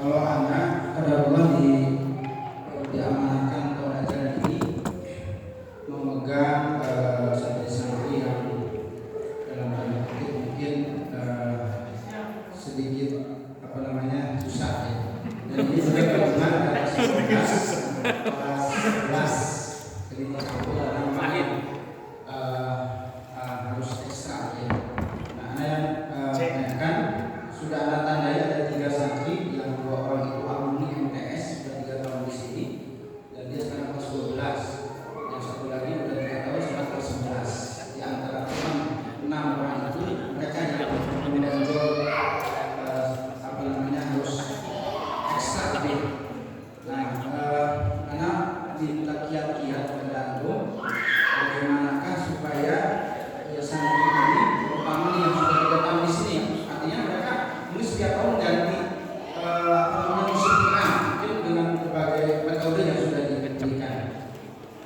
Kalau anak kadang-kadang diamanahkan pengajaran ini memegang santri-santri yang dalam tanda kutip mungkin sedikit susah ya. Dan ini sudah gabungan kelas 11, jadi harus ekstra ya. Nah, Anda yang menanyakan sudah Anda tandai ada 3 santri yang 2 orang itu alumni MTS sudah 3 tahun di sini dan dia sekarang kelas 12. Yang satu lagi udah 3 tahun sekarang kelas 11. Di antara 6 orang itu mereka yang menonjol harus ekstra gitu. Nah, karena minta kiat-kiat kepada antum bagaimanakah supaya santri ini terutama yang sudah 3 tahun di sini, artinya mereka ini setiap tahun ganti musim tengah mungkin dengan berbagai metode yang sudah diberikan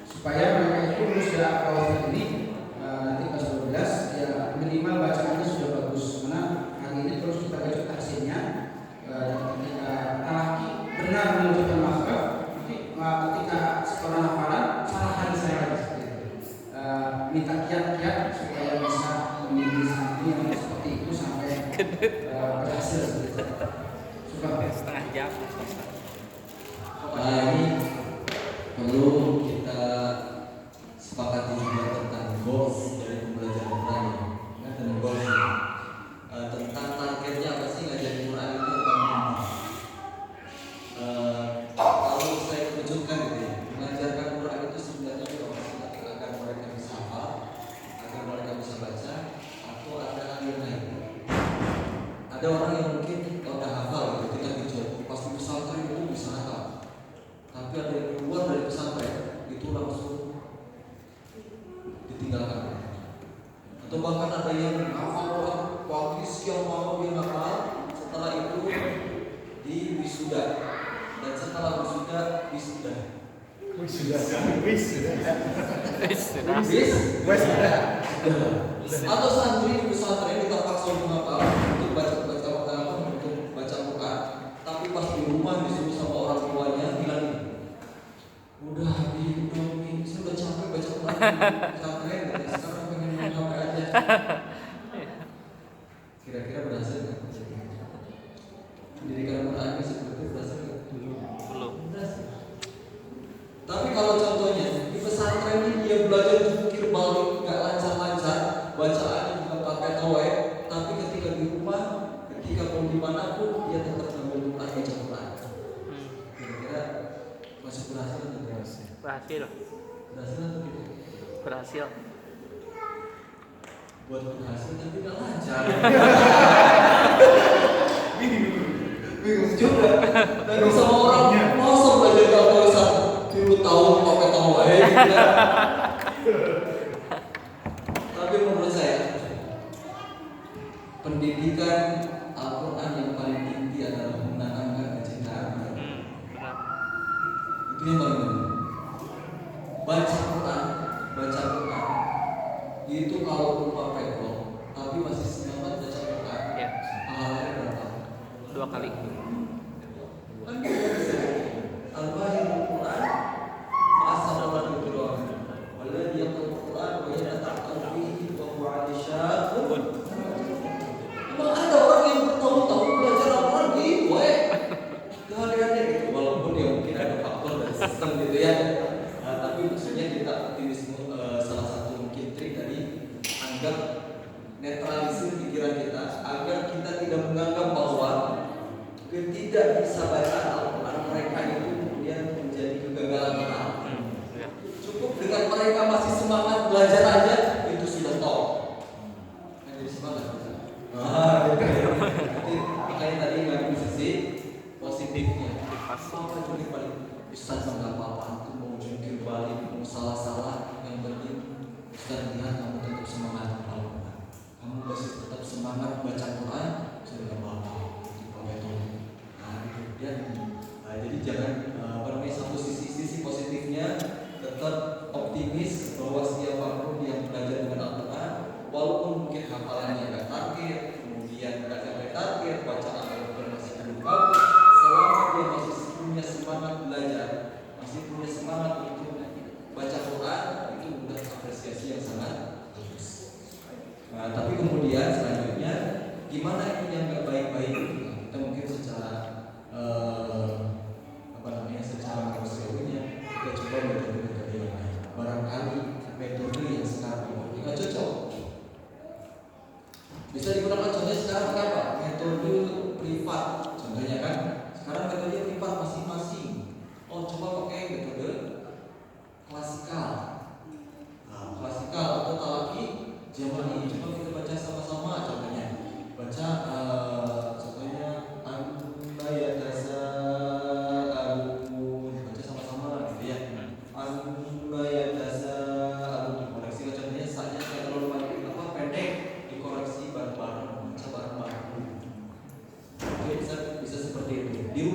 supaya mereka itu lulus dari kawasan ini nanti kelas 12 ya minimal bacaannya sudah bagus. Karena hari ini terus kita baca hasilnya dan ketika talaki benar menunjukkan makhraj ketika sekolah hafalan salah hadis saya seperti itu. Minta kiat-kiat supaya bisa memilih santri yang seperti itu sampai berhasil seperti itu. Setengah jam. Ini perlu kita sepakati juga tentang goals dari pembelajaran Quran ya, dan goals tentang targetnya apa sih ngajarin Quran itu kalau saya kerucutkan gitu ya, mengajarkan Quran itu sebenarnya agar mereka bisa hafal, agar mereka bisa baca, atau ada hal yang lain. Ada orang yang mungkin udah hafal gitu, kita kejar pas di pesantren itu bisa hafal, tapi ada yang keluar dari pesantren itu langsung ditinggalkan, atau bahkan ada yang hafal orang pagi siang malam dia hafal, setelah itu di wisuda, dan setelah wisuda atau santri di pesantren kita paksa untuk hafal, untuk baca Quran, tapi pas di rumah disuruh sama orang tuanya bilang udah saya udah capek baca Quran di pesantren, sekarang pengen main HP aja. Kira-kira berhasil nggak? Pendidikan Quran seperti itu berhasil nggak? Belum. Berhasil. Tapi kalau contohnya di pesantren ini dia belajar zikir balik nggak lancar-lancar, bacaannya juga pakai tawai, tapi ketika di rumah, ketika pun dimanapun dia tetap ngambil Quran, baca Quran. Kira-kira masih berhasil atau tidak? Berhasil. Berhasil atau tidak? Berhasil. Buat berhasil tapi tidak lancar. Bingung juga. Dan sama orang masa belajar kalau 10 tahun pakai tawai. Tapi menurut saya pendidikan Al-Quran yang paling inti adalah menanamkan kecintaan. Itu yang paling penting. Baca Quran itu kalau lupa petrol tapi masih semangat baca Quran Ya. pahalanya berapa? 2 kali. Kan kita bisa al-bahirul Quran ma'asadalah itu doang. Waladhi yaqra'ul Quran wa yata'aqqal fihi wa huwa 'alisyaqun. Memang ada orang yang bertahun-tahun belajar Al-Quran gitu kehadirannya gitu, walaupun ya mungkin ada faktor dan sistem gitu ya. Tapi maksudnya kita optimisme salah satu mungkin trik dari anggap netralisir pikiran kita agar kita tidak menganggap bahwa tidak bisa baca Al-Quran mereka itu kemudian menjadi kegagalan moral. Cukup dengan mereka masih semangat belajar aja itu sudah top. Jadi semangat. Makanya tadi ngambil sisi positifnya. Apa yang paling Ustaz nggak apa-apa, itu mau jungkir balik, mau salah-salah, yang penting Ustaz lihat kamu tetap semangat Al-Quran, kamu masih tetap semangat baca Quran, sudah nggak apa-apa. Jadi jangan satu sisi positifnya tetap optimis bahwa siapapun yang belajar dengan Al-Quran, walaupun mungkin hafalannya nggak target, kemudian nggak sampai target, bacaan Al-Quran masih belum bagus, selama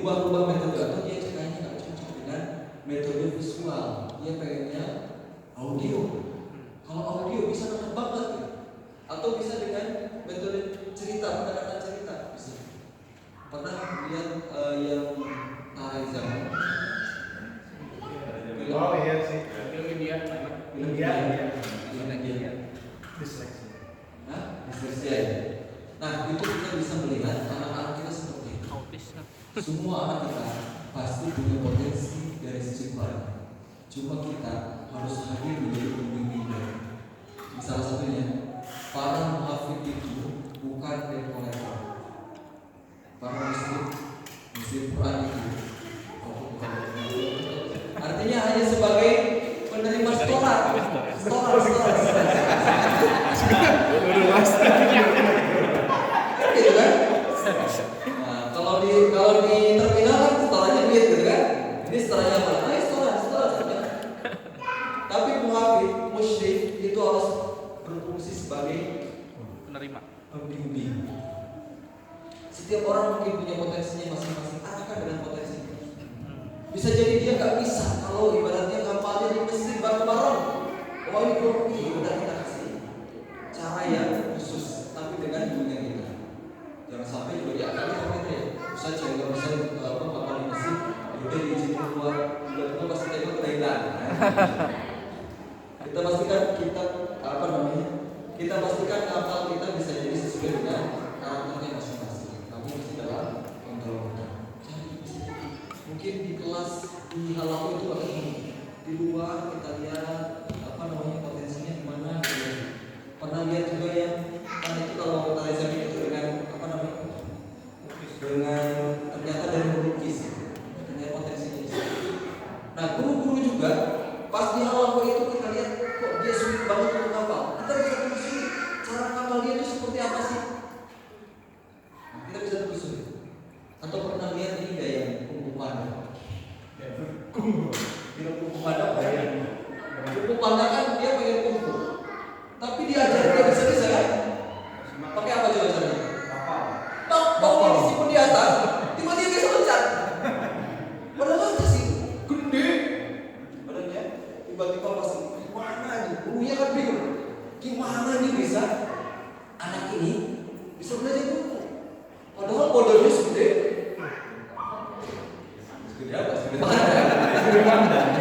dirubah-rubah metode atau dia kayaknya nggak cocok dengan metode visual, dia pengennya audio. Kalau audio bisa nangkep banget ya? Atau bisa dengan metode cerita, pendekatan cerita bisa. Pernah lihat yang Tarai Zaman? Oh iya sih. Film India. Disleksia ya. Nah itu kita bisa melihat anak-anak kita seperti itu. Autis. Semua anak kita pasti punya potensi dari sisi Tuhan. Cuma kita harus hadir menjadi pembimbing. Salah satunya, para muhafid itu bukan dekorator. Para muslim Quran itu artinya hanya sebagai penerima setoran. Gitu kan? Nah, kalau di terminal kan setorannya duit gitu kan? Ini setorannya apa? Setoran. Tapi muhafid, musyrik itu harus berfungsi sebagai Penerima. pembimbing. Setiap orang mungkin punya potensinya masing-masing. Arahkan dengan potensinya. Bisa jadi dia nggak bisa kalau ibaratnya kapalnya di mesin batu bareng. Oh ini grogi, udah kita kasih cara yang khusus, tapi dengan dunia kita. Jangan sampai juga diakali sama kita ya. Ustaz saya nggak bisa kapal di mesin, udah diizinin keluar, tiba-tiba pasti tembak Thailand. Kita pastikan kita pastikan kapal kita bisa jadi sesuai dengan karakternya masing-masing. Kamu mesti dalam kontrol kita. Mungkin di kelas di halaman itu ada di luar kita lihat potensinya di mana. Pernah lihat juga yang kan itu kalau Tarizam itu dengan dengan ternyata dari melukis, ternyata potensinya di situ. Nah guru-guru juga pas di halaman itu kita lihat kok dia sulit banget untuk kapal. Kita bisa telusuri cara kapal dia itu seperti apa sih? Nah, kita bisa telusuri. Atau pernah lihat ini gak yang kungfu panda? Kungfu panda apa ya? Kungfu panda kan dia pengen kungfu, tapi diajarin dia bisa kan? Pakai apa coba caranya? Bau yang disimpan di atas, tiba-tiba bisa loncat. Padahal aja sih gede, badannya tiba-tiba pasti gimana nih? Gurunya kan bingung, gimana nih bisa anak ini bisa belajar kungfu? Padahal bodohnya segede apa? Segede mana?